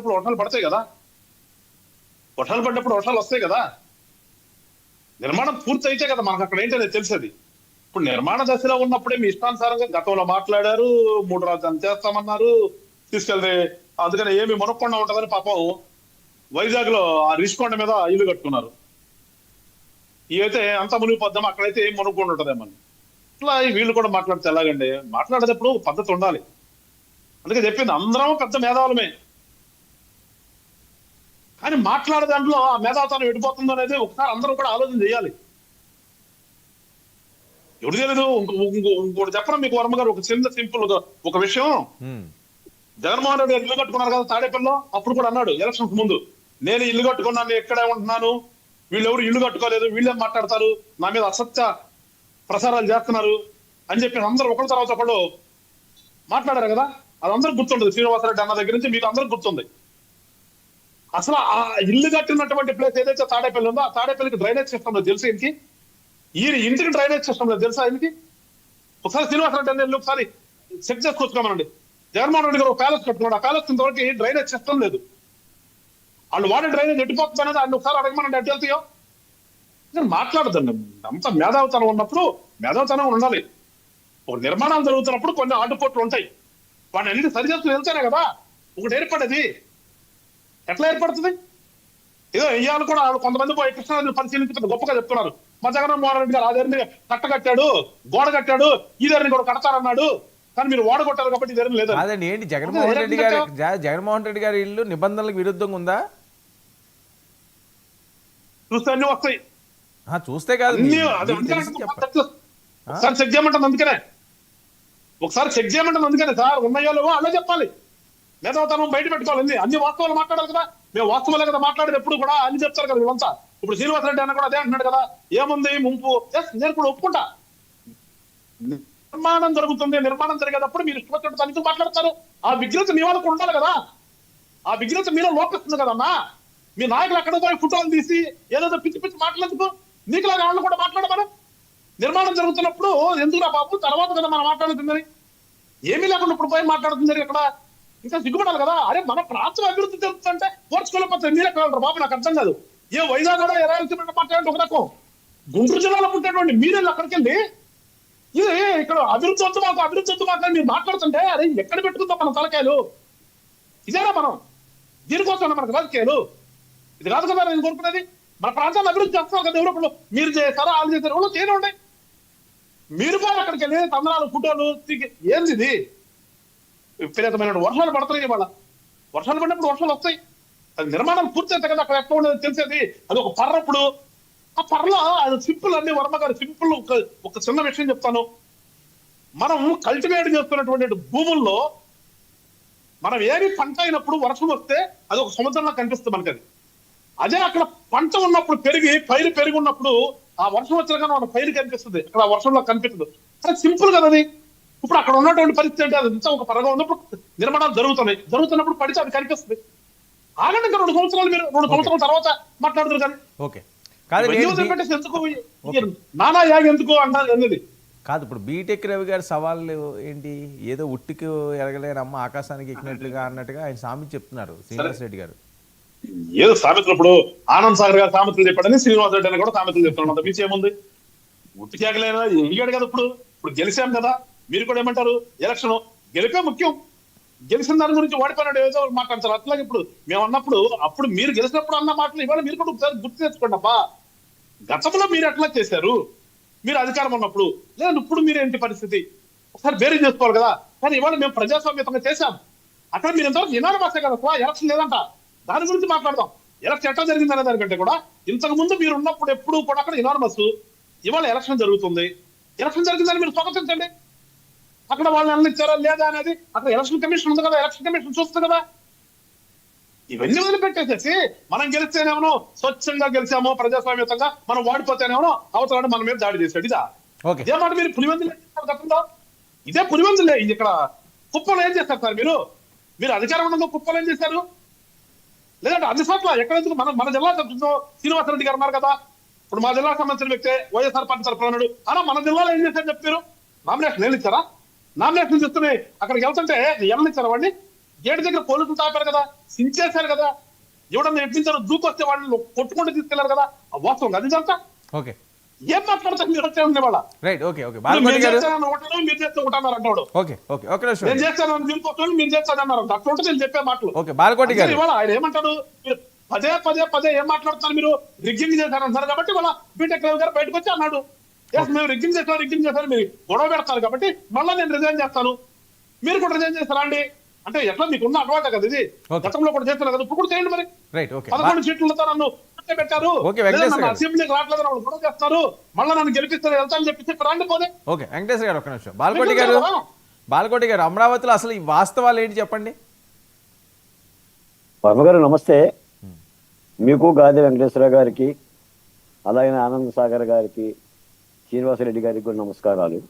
ఇప్పుడు వర్షాలు పడతాయి కదా, వర్షాలు పడినప్పుడు వర్షాలు వస్తాయి కదా, నిర్మాణం పూర్తి అయితే కదా మనకు అక్కడ ఏంటనేది తెలిసేది. ఇప్పుడు నిర్మాణ దశలో ఉన్నప్పుడే మీ ఇష్టానుసారంగా గతంలో మాట్లాడారు, 3 రాజధానులు చేస్తామన్నారు, తీసుకెళ్తే అందుకని ఏమి మునక్కుండా ఉంటుందని పాపం వైజాగ్ లో ఆ రిషికొండ మీద ఇల్లు కట్టుకున్నారు. ఇవైతే అంత మునిగిపోద్దాం, అక్కడైతే ఏం మునుక్కుండా ఉంటదేమని. ఇట్లా వీళ్ళు కూడా మాట్లాడితే ఎలాగండి? మాట్లాడేటప్పుడు పద్ధతి ఉండాలి. అందుకే చెప్పింది అందరం పెద్ద మేధావులమే, కానీ మాట్లాడే దాంట్లో ఆ మేధావుతనం ఎడిపోతుందో అనేది ఒకసారి అందరూ కూడా ఆలోచన చేయాలి. ఎవరు తెలియదు. ఇంకోటి చెప్పడం మీకు వర్మ గారు, ఒక చిన్న సింపుల్ ఒక విషయం. జగన్మోహన్ రెడ్డి గారు ఇల్లు కట్టుకున్నారు కదా తాడేపల్లిలో, అప్పుడు కూడా అన్నాడు ఎలక్షన్స్ ముందు, నేను ఇల్లు కట్టుకున్నాను, ఎక్కడే ఉంటున్నాను, వీళ్ళు ఎవరు ఇల్లు కట్టుకోలేదు, వీళ్ళేం మాట్లాడతారు, నా మీద అసత్య ప్రసారాలు చేస్తున్నారు అని చెప్పి అందరూ ఒకరి తర్వాత ఒకళ్ళు మాట్లాడారు కదా. అది అందరూ గుర్తుండదు. శ్రీనివాసరెడ్డి అన్న దగ్గర నుంచి మీకు అందరూ గుర్తుంది. అసలు ఆ ఇల్లు కట్టినటువంటి ప్లేస్ ఏదైతే తాడేపల్లి ఉందో, ఆ తాడేపల్లికి డ్రైనేజ్ సిస్టమ్ లో తెలుసు ఈయనకి, ఈయన ఇంటికి డ్రైనేజ్ సిస్టమ్ లో తెలుసా ఆయనకి? ఒకసారి శ్రీనివాసరెడ్డి అన్న ఒకసారి చెక్ చేసుకొచ్చుకోమనండి. జగన్మోహన్ రెడ్డి గారు ఒక ప్యాలెస్ కట్టుకున్నాడు, ఆ ప్యాలెస్ ఇంతవరకు డ్రైనేజ్ సిస్టమ్ లేదు. వాళ్ళు వాడే డ్రైనేజ్ ఎట్టిపోతుంది అనేది ఆయన ఒకసారి అడగమనండి, ఎటు వెళ్తాయో. మాట్లాడదండి. అంత మేధావితనం ఉన్నప్పుడు మేధావితనం ఉండాలి. ఒక నిర్మాణాలు జరుగుతున్నప్పుడు కొన్ని ఆటుపోట్లు ఉంటాయి, వాడిని అన్నిటి సరిచేస్తూ వెళ్తేనే కదా ఒకటి ఏర్పడేది. ఎట్లా ఏర్పడుతుంది? ఏదో ఇయ్యాలు కూడా కొంతమంది పోయి కృష్ణానదిని పరిశీలించి గొప్పగా చెప్తున్నారు. మా జగన్మోహన్ రెడ్డి గారు ఆ దగ్గర కట్ట కట్టాడు, గోడ కట్టాడు, ఈ దగ్గర కూడా కడతారన్నాడు, కానీ మీరు ఓడగొట్టారు కాబట్టి ఈ దగ్గర లేదు. అదండి ఏంటి జగన్మోహన్ రెడ్డి గారి ఇల్లు నిబంధనలకు విరుద్ధంగా ఉందా? చూస్తే అన్ని వస్తాయి. చూస్తే కాదు, ఒకసారి చెక్ చేయమంటుంది. అందుకనే ఒకసారి చెక్ చేయమంటుంది. అందుకనే సార్ ఉన్నాయో లేవో అలా చెప్పాలి. మేధావితనం బయట పెట్టుకోవాలి. అన్ని వాస్తవాలు మాట్లాడాలి కదా. మేము వాస్తవాలే కదా మాట్లాడేది, ఎప్పుడు కూడా అన్ని చెప్తారు కదా వీళ్ళంతా. ఇప్పుడు శ్రీనివాసరెడ్డి అన్న కూడా అదే అంటున్నాడు కదా, ఏముంది ముంపు, నేను కూడా ఒప్పుకుంటా. నిర్మాణం జరుగుతుంది, నిర్మాణం జరిగేటప్పుడు మీరు ఇష్టపడినట్టు తనిఖీ మాట్లాడతారు. ఆ విఘ్నత మీ వాళ్ళకు ఉండాలి కదా. ఆ విఘ్నత మీలో లోపిస్తుంది కదమ్మా. మీ నాయకులు అక్కడ పోయి ఫోటోలు తీసి ఏదో పిచ్చి పిచ్చి మాట్లాడేందుకు? నీకులాగా వాళ్ళు కూడా మాట్లాడమను. నిర్మాణం జరుగుతున్నప్పుడు ఎందుకురా బాబు, తర్వాత కదా మనం మాట్లాడుతుందని. ఏమీ లేకుండా ఇప్పుడు పోయి మాట్లాడుతుంది అక్కడ. ఇంకా సిగ్గుపడాలి కదా. అరే మన ప్రాంతం అభివృద్ధి జరుగుతుందంటే పోర్చుకోలేకపోతే మీరే వెళ్ళరు బాబు. నాకు అర్థం కాదు. ఏ వైజాగ్ కూడా రాయలసీమ మాట్లాడంటే ఒక రకం, గుంటూరు జిల్లాలో పుట్టేటువంటి మీరెళ్ళి అక్కడికి వెళ్ళి ఇది ఇక్కడ అభివృద్ధి వద్దు మాకు, అభివృద్ధి వద్దు మాకు మీరు మాట్లాడుతుంటే అరే ఎక్కడ పెట్టుకుందాం మన తలకాయలు? ఇదేనా మనం? దీనికోసం మనకు రాజకీయాలు? ఇది కాదు కదా నేను కోరుకునేది. మన ప్రాంతాన్ని అభివృద్ధి చేస్తున్నారు కదా. ఎవరు మీరు చేస్తారా, వాళ్ళు చేస్తారు, ఎవరు చేయనండి. మీరు కూడా అక్కడికి వెళ్ళి తందనాలు ఫోటోలు ఏంది ఇది? విపరీతమైన వర్షాలు పడతాయి. ఇవాళ వర్షాలు పడినప్పుడు వర్షాలు వస్తాయి. అది నిర్మాణం పూర్తి అయితే కదా అక్కడ ఎట్లా ఉండేది తెలిసేది. అది ఒక పర్రప్పుడు ఆ పర్రలో అది సింపుల్ అండి. వర్మ గారు సింపుల్ ఒక చిన్న విషయం చెప్తాను. మనం కల్టివేట్ చేస్తున్నటువంటి భూముల్లో మనం ఏమి పంట అయినప్పుడు వర్షం వస్తే అది ఒక సముద్రంలో కనిపిస్తుంది మనకి. అదే అక్కడ పంట ఉన్నప్పుడు పైరు పెరిగి ఉన్నప్పుడు ఆ వర్షం వచ్చినా కానీ మన పైరు కనిపిస్తుంది, అక్కడ వర్షంలో కనిపించదు. అది సింపుల్ కదా అది. ఇప్పుడు అక్కడ ఉన్నటువంటి పరిస్థితి అంటే అది ఒక పరంగా ఉన్నప్పుడు నిర్మాణాలు జరుగుతున్నప్పుడు పడితే అది కనిపిస్తుంది. ఆగండి, ఇంకా 2 సంవత్సరాలు మీరు 2 సంవత్సరాల తర్వాత మాట్లాడుతారు కానీ. ఓకే కాదు, ఎందుకు నానా యాగి ఎందుకు అంటారు అనేది కాదు. ఇప్పుడు బీటెక్ రవి గారి సవాళ్ళు ఏంటి? ఏదో ఉట్టికి ఎరగలేనమ్మ ఆకాశానికి ఎక్కినట్లుగా అన్నట్టుగా ఆయన సామెత చెప్తున్నారు శ్రీనివాస్ రెడ్డి గారు. ఏదో సామెతలు ఇప్పుడు ఆనంద్ సాగర్ గారు సామెతలు చెప్పాడని శ్రీనివాస్ రెడ్డి అని కూడా సామెతలు చెప్తున్నాడు. బీచ్ ఏముంది? ఉట్టికి ఎగలేనా ఎగిగాడు కదా. ఇప్పుడు గెలిచాం కదా. మీరు కూడా ఏమంటారు? ఎలక్షన్ గెలిపే ముఖ్యం. గెలిచిన దాని గురించి ఓడిపోయినాడు ఏదో మాట్లాడతారు. అట్లాగే ఇప్పుడు మేము అన్నప్పుడు, అప్పుడు మీరు గెలిచినప్పుడు అన్న మాటలు ఇవాళ మీరు కూడా ఒకసారి గుర్తు తెచ్చుకోండి అబ్బా. గతంలో మీరు ఎట్లా చేశారు? మీరు అధికారం ఉన్నప్పుడు లేదా ఇప్పుడు మీరేంటి పరిస్థితి ఒకసారి బేరీ చేసుకోవాలి కదా. కానీ ఇవాళ మేము ప్రజాస్వామ్యంగా చేశాం. అక్కడ మీరు ఎంతవరకు యునానిమస్ కదా, ఎలక్షన్ లేదంట. దాని గురించి మాట్లాడదాం. ఎలక్షన్ ఎట్లా జరిగిందనే దానికంటే కూడా ఇంతకు ముందు మీరు ఉన్నప్పుడు ఎప్పుడు కూడా అక్కడ యునానిమస్. ఇవాళ ఎలక్షన్ జరుగుతుంది. ఎలక్షన్ జరిగిందని మీరు స్వాగతించండి. అక్కడ వాళ్ళు అన్నిచ్చారా లేదా అనేది అక్కడ ఎలక్షన్ కమిషన్ ఉంది కదా, ఎలక్షన్ కమిషన్ చూస్తుంది కదా. ఇవన్నీ వదిలిపెట్టేసేసి మనం గెలిస్తేనేమో స్వచ్ఛంగా గెలిచామో ప్రజాస్వామ్యంగా, మనం వాడిపోతేనేమో అవతల మన మీద దాడి చేశాడు. ఇదే మాట మీరు పులివెందులు గతంలో ఇదే పులివెందులే. ఇది ఇక్కడ కుప్పలు ఏం చేస్తారు సార్? మీరు అధికారం ఉన్నందుకు కుప్పలు ఏం చేశారు? లేదంటే అన్ని చోట్ల ఎక్కడెందుకు మన జిల్లా శ్రీనివాసరెడ్డి గారు ఉన్నారు కదా. ఇప్పుడు మా జిల్లాకు సంబంధించిన వ్యక్తే వైఎస్ఆర్ పార్టీ తరఫున ఉన్నాడు. అలా మన జిల్లాలో ఏం చేశారు చెప్పారు? నామినేషన్ ఏమి ఇచ్చారా? నామినేషన్ ఇస్తున్నాయి అక్కడికి వెళ్తుంటే ఎవరిని ఇచ్చారా? వాడిని గేట్ దగ్గర పోలీసులు తాపారు కదా, సించేశారు కదా, ఎవడన్నా ఎట్టించారు దూకొస్తే వాళ్ళు కొట్టుకుంటూ తీసుకెళ్లారు కదా, ఆ వాస్తవం అది ఇదంతా. ఓకే ఏం మాట్లాడతారు మీరు వచ్చే ఉండే వాళ్ళ? రైట్. ఓకే ఓకే బాలకోటి గారు. మీరు చేస్తే ఉంటారు అంటాడు. ఓకే ఓకే ఒక నిమిషం. నేను చేస్తాను దీనికోసం మీరు చేస్తానన్నారు. అట్లా ఉంటే నేను చెప్పే మాటలు. ఓకే బాలకోటి గారు. ఇవాళ ఆయన ఏమంటాడు, మీరు పదే పదే పదే ఏం మాట్లాడుతున్నారు, మీరు రిగ్గింగ్ చేశారంటారు కాబట్టి వాళ్ళ బీటెక్ రవి గారు బయటకు వచ్చి అన్నాడు, ఎస్ మేము రిగ్గింగ్ చేశారు మీరు గొడవ పెడతారు కాబట్టి మళ్ళీ నేను రిజైన్ చేస్తాను, మీరు కూడా రిజైన్ చేస్తారా అండి అంటే ఎట్లా మీకున్న అలవాటే కదా ఇది, గతంలో కూడా చేస్తున్నారు కదా, ఇప్పుడు కూడా చేయండి మరి. రైట్. ఓకే 11 సీట్లతో నన్ను పెట్టారు, అసెంబ్లీకి రావట్లేదు, వాళ్ళు గొడవ చేస్తారు, మళ్ళీ నన్ను గెలిపిస్తారు వెళ్తా అని చెప్పి రాండి పోతే. ఓకే వెంకటేశ్వర గారు ఒక నిమిషం. బాలకోటి గారు అమరావతిలో అసలు ఈ వాస్తవాలు ఏంటి చెప్పండి. వర్మ గారు నమస్తే. మీకు గాది వెంకటేశ్వర గారికి, అలాగే ఆనంద్ సాగర్ గారికి, శ్రీనివాసరెడ్డి గారికి కూడా నమస్కారాలు.